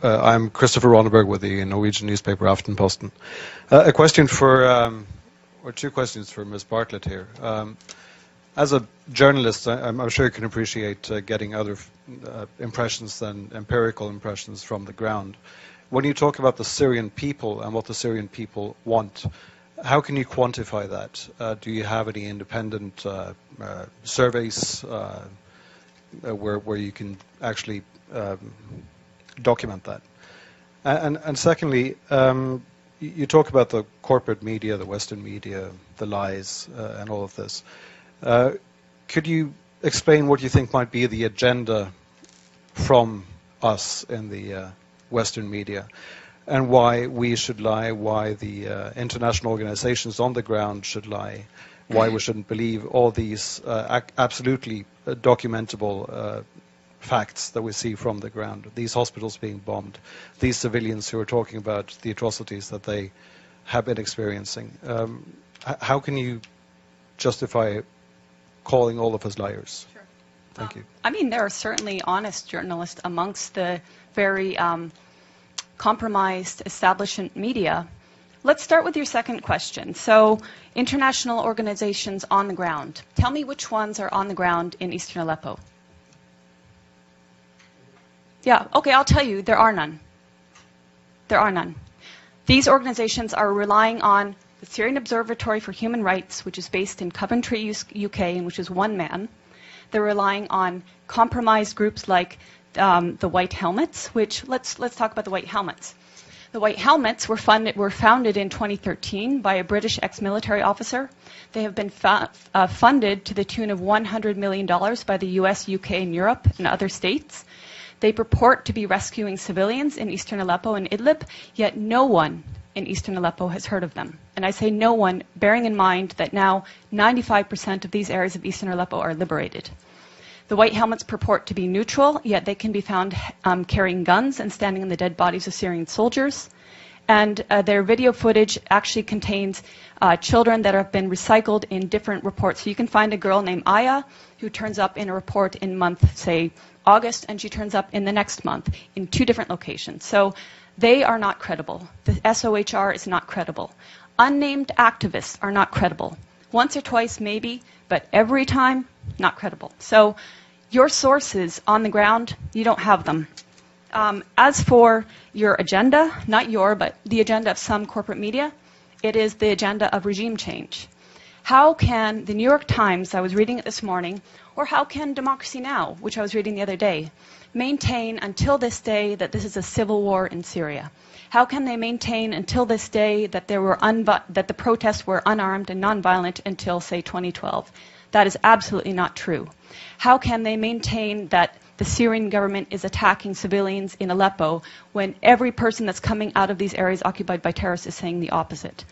I'm Christopher Ronneberg with the Norwegian newspaper Aftenposten. A question for, or two questions for Ms. Bartlett here. As a journalist, I'm sure you can appreciate getting other impressions than empirical impressions from the ground. When you talk about the Syrian people and what the Syrian people want, how can you quantify that? Do you have any independent surveys where you can actually document that? And secondly, you talk about the corporate media, the Western media, the lies, and all of this. Could you explain what you think might be the agenda from us in the Western media, and why we should lie, why the international organizations on the ground should lie, why we shouldn't believe all these absolutely documentable facts that we see from the ground, these hospitals being bombed, these civilians who are talking about the atrocities that they have been experiencing. How can you justify calling all of us liars? Sure. Thank you. I mean, there are certainly honest journalists amongst the very compromised establishment media. Let's start with your second question. So, international organizations on the ground. Tell me which ones are on the ground in eastern Aleppo. Yeah, okay, I'll tell you, there are none. There are none. These organizations are relying on the Syrian Observatory for Human Rights, which is based in Coventry, UK, and which is one man. They're relying on compromised groups like the White Helmets, which, let's talk about the White Helmets. The White Helmets were founded in 2013 by a British ex-military officer. They have been funded to the tune of $100 million by the US, UK, and Europe, and other states. They purport to be rescuing civilians in eastern Aleppo and Idlib, yet no one in eastern Aleppo has heard of them. And I say no one, bearing in mind that now 95% of these areas of eastern Aleppo are liberated. The White Helmets purport to be neutral, yet they can be found carrying guns and standing on the dead bodies of Syrian soldiers. And their video footage actually contains children that have been recycled in different reports. So you can find a girl named Aya who turns up in a report in month, say, August, and she turns up in the next month in 2 different locations. So they are not credible. The SOHR is not credible. Unnamed activists are not credible. Once or twice, maybe, but every time, not credible. So your sources on the ground, you don't have them. As for your agenda, not your, but the agenda of some corporate media, it is the agenda of regime change. How can the New York Times, I was reading it this morning, or how can Democracy Now!, which I was reading the other day, maintain until this day that this is a civil war in Syria? How can they maintain until this day that that the protests were unarmed and nonviolent until, say, 2012? That is absolutely not true. How can they maintain that the Syrian government is attacking civilians in Aleppo when every person that's coming out of these areas occupied by terrorists is saying the opposite?